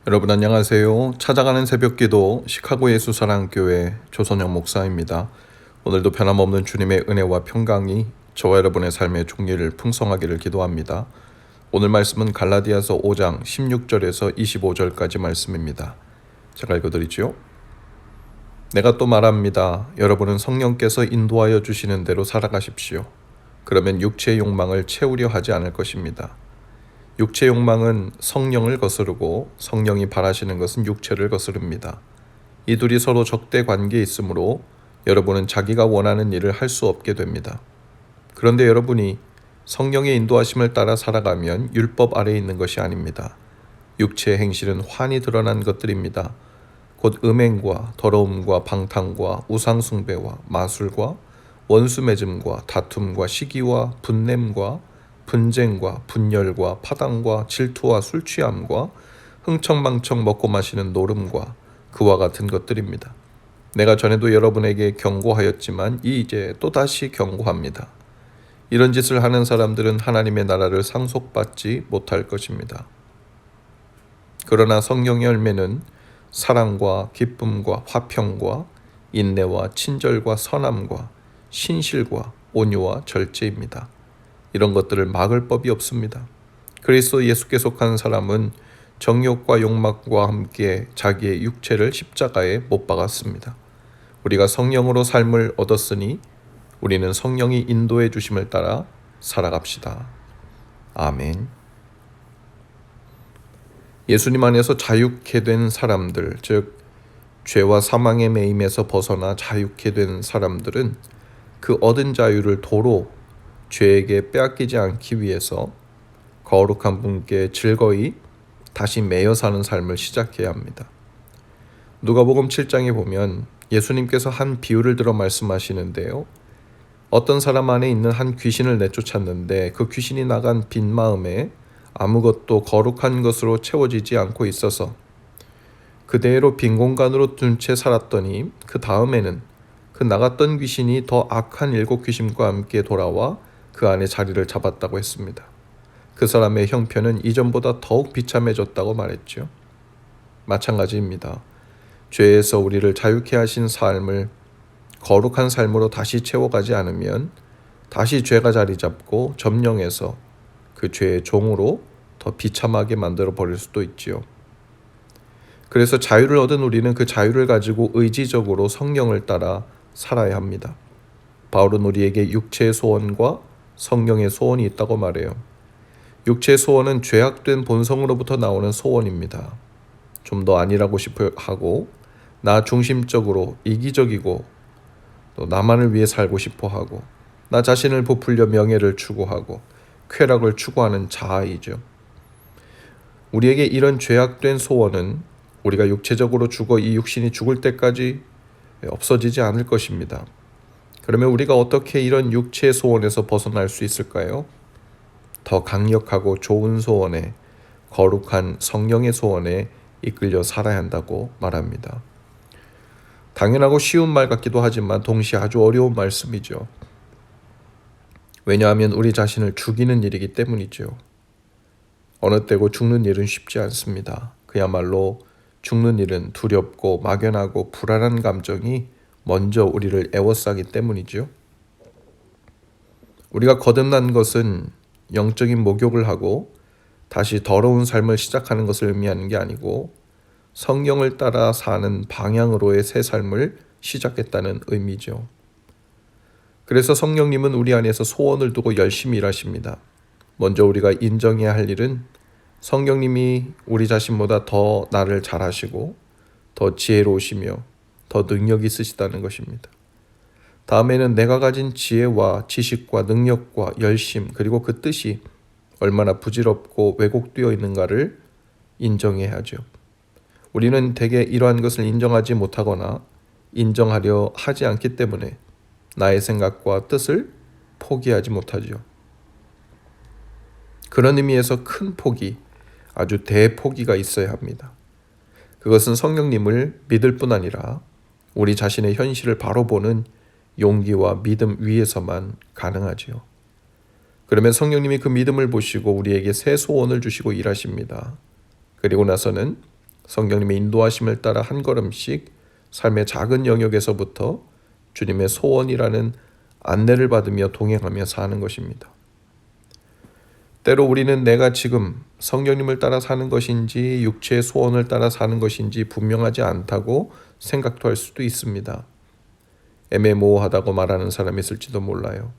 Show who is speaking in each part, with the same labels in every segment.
Speaker 1: 여러분 안녕하세요. 찾아가는 새벽기도 시카고 예수사랑교회 조선영 목사입니다. 오늘도 변함없는 주님의 은혜와 평강이 저와 여러분의 삶의 종리를 풍성하기를 기도합니다. 오늘 말씀은 갈라디아서 5장 16절에서 25절까지 말씀입니다. 제가 읽어드리죠. 내가 또 말합니다. 여러분은 성령께서 인도하여 주시는 대로 살아가십시오. 그러면 육체의 욕망을 채우려 하지 않을 것입니다. 육체 욕망은 성령을 거스르고 성령이 바라시는 것은 육체를 거스릅니다. 이 둘이 서로 적대 관계에 있으므로 여러분은 자기가 원하는 일을 할 수 없게 됩니다. 그런데 여러분이 성령의 인도하심을 따라 살아가면 율법 아래에 있는 것이 아닙니다. 육체의 행실은 환히 드러난 것들입니다. 곧 음행과 더러움과 방탕과 우상숭배와 마술과 원수맺음과 다툼과 시기와 분냄과 분쟁과 분열과 파당과 질투와 술취함과 흥청망청 먹고 마시는 노름과 그와 같은 것들입니다. 내가 전에도 여러분에게 경고하였지만 이제 또다시 경고합니다. 이런 짓을 하는 사람들은 하나님의 나라를 상속받지 못할 것입니다. 그러나 성령의 열매는 사랑과 기쁨과 화평과 인내와 친절과 선함과 신실과 온유와 절제입니다. 이런 것들을 막을 법이 없습니다. 그리스도 예수께 속한 사람은 정욕과 욕망과 함께 자기의 육체를 십자가에 못 박았습니다. 우리가 성령으로 삶을 얻었으니 우리는 성령이 인도해 주심을 따라 살아갑시다. 아멘. 예수님 안에서 자유케 된 사람들, 즉 죄와 사망의 매임에서 벗어나 자유케 된 사람들은 그 얻은 자유를 도로 죄에게 빼앗기지 않기 위해서 거룩한 분께 즐거이 다시 매여 사는 삶을 시작해야 합니다. 누가복음 7장에 보면 예수님께서 한 비유를 들어 말씀하시는데요. 어떤 사람 안에 있는 한 귀신을 내쫓았는데 그 귀신이 나간 빈 마음에 아무것도 거룩한 것으로 채워지지 않고 있어서 그대로 빈 공간으로 둔 채 살았더니 그 다음에는 그 나갔던 귀신이 더 악한 7 귀신과 함께 돌아와 그 안에 자리를 잡았다고 했습니다. 그 사람의 형편은 이전보다 더욱 비참해졌다고 말했죠. 마찬가지입니다. 죄에서 우리를 자유케 하신 삶을 거룩한 삶으로 다시 채워가지 않으면 다시 죄가 자리 잡고 점령해서 그 죄의 종으로 더 비참하게 만들어 버릴 수도 있지요. 그래서 자유를 얻은 우리는 그 자유를 가지고 의지적으로 성령을 따라 살아야 합니다. 바울은 우리에게 육체의 소원과 성령의 소원이 있다고 말해요. 육체의 소원은 죄악된 본성으로부터 나오는 소원입니다. 좀 더 아니라고 싶어 하고 나 중심적으로 이기적이고 또 나만을 위해 살고 싶어 하고 나 자신을 부풀려 명예를 추구하고 쾌락을 추구하는 자아이죠. 우리에게 이런 죄악된 소원은 우리가 육체적으로 죽어 이 육신이 죽을 때까지 없어지지 않을 것입니다. 그러면 우리가 어떻게 이런 육체의 소원에서 벗어날 수 있을까요? 더 강력하고 좋은 소원에, 거룩한 성령의 소원에 이끌려 살아야 한다고 말합니다. 당연하고 쉬운 말 같기도 하지만 동시에 아주 어려운 말씀이죠. 왜냐하면 우리 자신을 죽이는 일이기 때문이죠. 어느 때고 죽는 일은 쉽지 않습니다. 그야말로 죽는 일은 두렵고 막연하고 불안한 감정이 먼저 우리를 애워싸기 때문이죠. 우리가 거듭난 것은 영적인 목욕을 하고 다시 더러운 삶을 시작하는 것을 의미하는 게 아니고 성령을 따라 사는 방향으로의 새 삶을 시작했다는 의미죠. 그래서 성령님은 우리 안에서 소원을 두고 열심히 일하십니다. 먼저 우리가 인정해야 할 일은 성령님이 우리 자신보다 더 나를 잘 아시고 더 지혜로우시며 더 능력 있으시다는 것입니다. 다음에는 내가 가진 지혜와 지식과 능력과 열심 그리고 그 뜻이 얼마나 부질없고 왜곡되어 있는가를 인정해야 하죠. 우리는 대개 이러한 것을 인정하지 못하거나 인정하려 하지 않기 때문에 나의 생각과 뜻을 포기하지 못하죠. 그런 의미에서 큰 포기, 아주 대포기가 있어야 합니다. 그것은 성령님을 믿을 뿐 아니라 우리 자신의 현실을 바로 보는 용기와 믿음 위에서만 가능하지요. 그러면 성령님이 그 믿음을 보시고 우리에게 새 소원을 주시고 일하십니다. 그리고 나서는 성령님의 인도하심을 따라 한 걸음씩 삶의 작은 영역에서부터 주님의 소원이라는 안내를 받으며 동행하며 사는 것입니다. 때로 우리는 내가 지금 성령님을 따라 사는 것인지 육체의 소원을 따라 사는 것인지 분명하지 않다고 생각도 할 수도 있습니다. 애매모호하다고 말하는 사람이 있을지도 몰라요.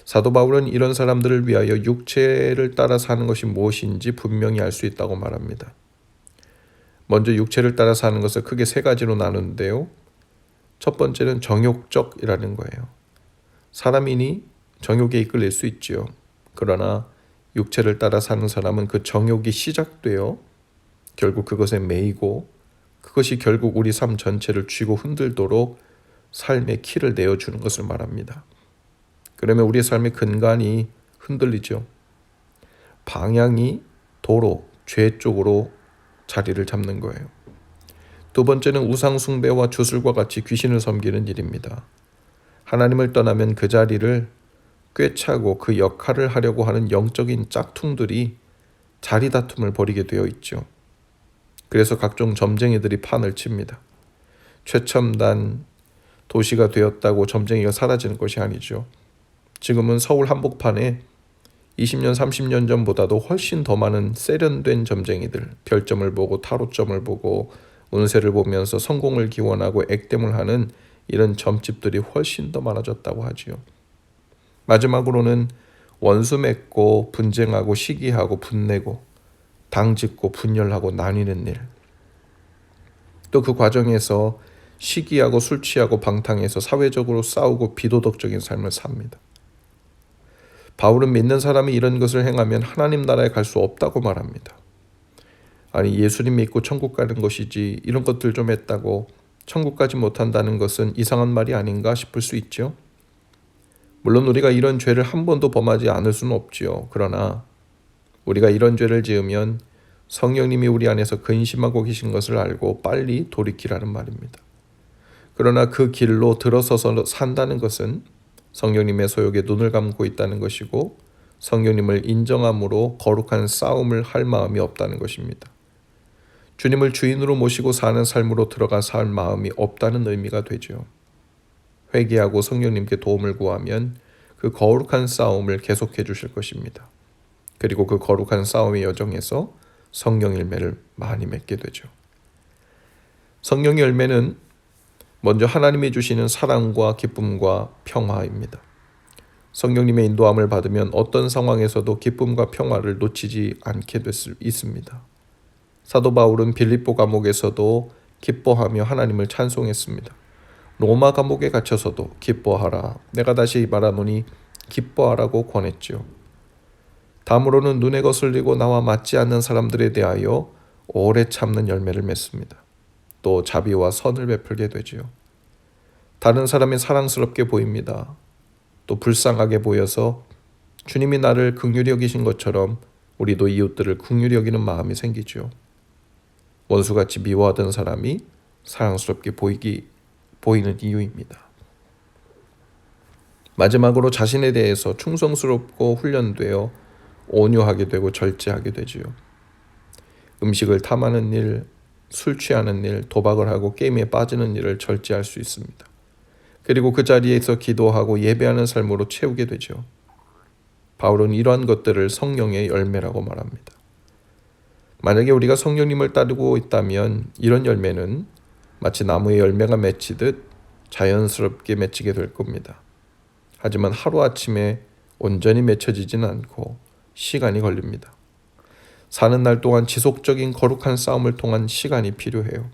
Speaker 1: 사도 바울은 이런 사람들을 위하여 육체를 따라 사는 것이 무엇인지 분명히 알 수 있다고 말합니다. 먼저 육체를 따라 사는 것을 크게 세 가지로 나누는데요. 첫 번째는 정욕적이라는 거예요. 사람이니 정욕에 이끌릴 수 있지요. 그러나 육체를 따라 사는 사람은 그 정욕이 시작되어 결국 그것에 매이고 그것이 결국 우리 삶 전체를 쥐고 흔들도록 삶의 키를 내어주는 것을 말합니다. 그러면 우리의 삶의 근간이 흔들리죠. 방향이 도로, 죄 쪽으로 자리를 잡는 거예요. 두 번째는 우상 숭배와 주술과 같이 귀신을 섬기는 일입니다. 하나님을 떠나면 그 자리를 꿰차고 그 역할을 하려고 하는 영적인 짝퉁들이 자리 다툼을 벌이게 되어 있죠. 그래서 각종 점쟁이들이 판을 칩니다. 최첨단 도시가 되었다고 점쟁이가 사라지는 것이 아니죠. 지금은 서울 한복판에 20년, 30년 전보다도 훨씬 더 많은 세련된 점쟁이들, 별점을 보고 타로점을 보고 운세를 보면서 성공을 기원하고 액땜을 하는 이런 점집들이 훨씬 더 많아졌다고 하지요. 마지막으로는 원수 맺고 분쟁하고 시기하고 분내고 당짓고 분열하고 나뉘는 일. 또 그 과정에서 시기하고 술 취하고 방탕해서 사회적으로 싸우고 비도덕적인 삶을 삽니다. 바울은 믿는 사람이 이런 것을 행하면 하나님 나라에 갈 수 없다고 말합니다. 아니 예수님 믿고 천국 가는 것이지 이런 것들 좀 했다고 천국 가지 못한다는 것은 이상한 말이 아닌가 싶을 수 있죠. 물론 우리가 이런 죄를 한 번도 범하지 않을 수는 없지요. 그러나 우리가 이런 죄를 지으면 성령님이 우리 안에서 근심하고 계신 것을 알고 빨리 돌이키라는 말입니다. 그러나 그 길로 들어서서 산다는 것은 성령님의 소욕에 눈을 감고 있다는 것이고 성령님을 인정함으로 거룩한 싸움을 할 마음이 없다는 것입니다. 주님을 주인으로 모시고 사는 삶으로 들어가 살 마음이 없다는 의미가 되죠. 회개하고 성령님께 도움을 구하면 그 거룩한 싸움을 계속해 주실 것입니다. 그리고 그 거룩한 싸움의 여정에서 성령 열매를 많이 맺게 되죠. 성령의 열매는 먼저 하나님이 주시는 사랑과 기쁨과 평화입니다. 성령님의 인도함을 받으면 어떤 상황에서도 기쁨과 평화를 놓치지 않게 될 수 있습니다. 사도 바울은 빌립보 감옥에서도 기뻐하며 하나님을 찬송했습니다. 로마 감옥에 갇혀서도 기뻐하라. 내가 다시 말하노니 기뻐하라고 권했죠. 다음으로는 눈에 거슬리고 나와 맞지 않는 사람들에 대하여 오래 참는 열매를 맺습니다. 또 자비와 선을 베풀게 되지요. 다른 사람이 사랑스럽게 보입니다. 또 불쌍하게 보여서 주님이 나를 긍휼히 여기신 것처럼 우리도 이웃들을 긍휼히 여기는 마음이 생기죠. 원수같이 미워하던 사람이 사랑스럽게 보이는 이유입니다. 마지막으로 자신에 대해서 충성스럽고 훈련되어 온유하게 되고 절제하게 되지요. 음식을 탐하는 일, 술 취하는 일, 도박을 하고 게임에 빠지는 일을 절제할 수 있습니다. 그리고 그 자리에서 기도하고 예배하는 삶으로 채우게 되죠. 바울은 이러한 것들을 성령의 열매라고 말합니다. 만약에 우리가 성령님을 따르고 있다면 이런 열매는 마치 나무의 열매가 맺히듯 자연스럽게 맺히게 될 겁니다. 하지만 하루아침에 온전히 맺혀지지는 않고 시간이 걸립니다. 사는 날 동안 지속적인 거룩한 싸움을 통한 시간이 필요해요.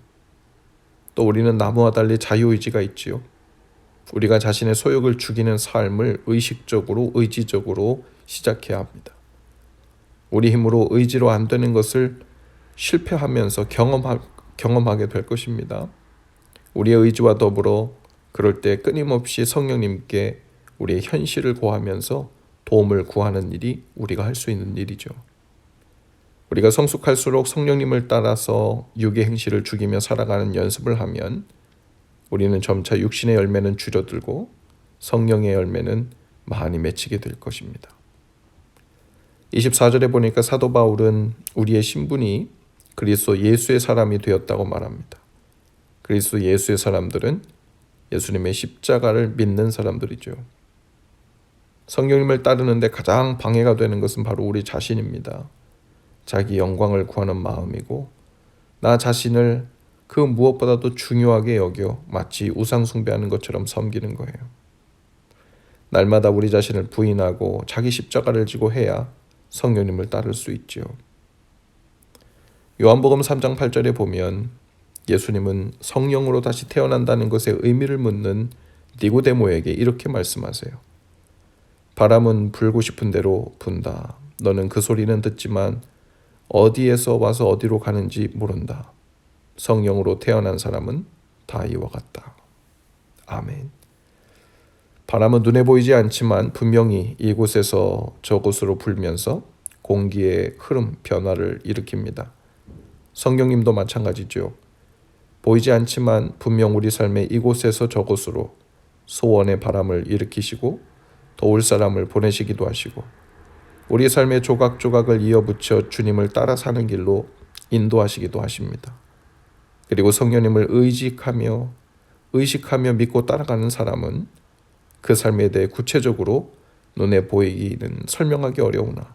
Speaker 1: 또 우리는 나무와 달리 자유의지가 있지요. 우리가 자신의 소욕을 죽이는 삶을 의식적으로 의지적으로 시작해야 합니다. 우리 힘으로 의지로 안 되는 것을 실패하면서 경험하게 될 것입니다. 우리의 의지와 더불어 그럴 때 끊임없이 성령님께 우리의 현실을 고하면서 도움을 구하는 일이 우리가 할 수 있는 일이죠. 우리가 성숙할수록 성령님을 따라서 육의 행실을 죽이며 살아가는 연습을 하면 우리는 점차 육신의 열매는 줄어들고 성령의 열매는 많이 맺히게 될 것입니다. 24절에 보니까 사도 바울은 우리의 신분이 그리스도 예수의 사람이 되었다고 말합니다. 그리스도 예수의 사람들은 예수님의 십자가를 믿는 사람들이죠. 성령님을 따르는데 가장 방해가 되는 것은 바로 우리 자신입니다. 자기 영광을 구하는 마음이고 나 자신을 그 무엇보다도 중요하게 여겨 마치 우상 숭배하는 것처럼 섬기는 거예요. 날마다 우리 자신을 부인하고 자기 십자가를 지고 해야 성령님을 따를 수 있죠. 요한복음 3장 8절에 보면 예수님은 성령으로 다시 태어난다는 것의 의미를 묻는 니고데모에게 이렇게 말씀하세요. 바람은 불고 싶은 대로 분다. 너는 그 소리는 듣지만 어디에서 와서 어디로 가는지 모른다. 성령으로 태어난 사람은 다 이와 같다. 아멘. 바람은 눈에 보이지 않지만 분명히 이곳에서 저곳으로 불면서 공기의 흐름, 변화를 일으킵니다. 성령님도 마찬가지죠. 보이지 않지만 분명 우리 삶의 이곳에서 저곳으로 소원의 바람을 일으키시고 도울 사람을 보내시기도 하시고 우리 삶의 조각조각을 이어붙여 주님을 따라 사는 길로 인도하시기도 하십니다. 그리고 성령님을 의식하며 믿고 따라가는 사람은 그 삶에 대해 구체적으로 눈에 보이기는 설명하기 어려우나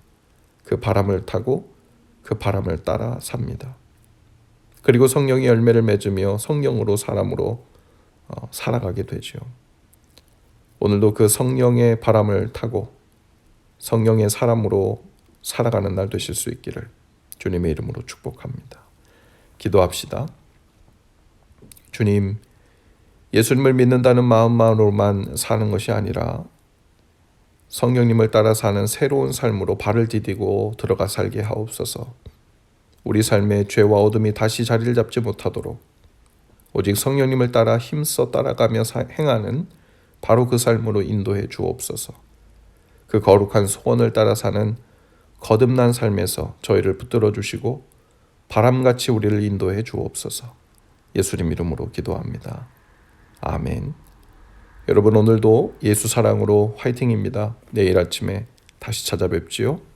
Speaker 1: 그 바람을 타고 그 바람을 따라 삽니다. 그리고 성령의 열매를 맺으며 성령으로 사람으로 살아가게 되죠. 오늘도 그 성령의 바람을 타고 성령의 사람으로 살아가는 날 되실 수 있기를 주님의 이름으로 축복합니다. 기도합시다. 주님, 예수님을 믿는다는 마음만으로만 사는 것이 아니라 성령님을 따라 사는 새로운 삶으로 발을 디디고 들어가 살게 하옵소서. 우리 삶의 죄와 어둠이 다시 자리를 잡지 못하도록 오직 성령님을 따라 힘써 따라가며 행하는 바로 그 삶으로 인도해 주옵소서. 그 거룩한 소원을 따라 사는 거듭난 삶에서 저희를 붙들어 주시고 바람같이 우리를 인도해 주옵소서. 예수님 이름으로 기도합니다. 아멘. 여러분 오늘도 예수 사랑으로 화이팅입니다. 내일 아침에 다시 찾아뵙지요.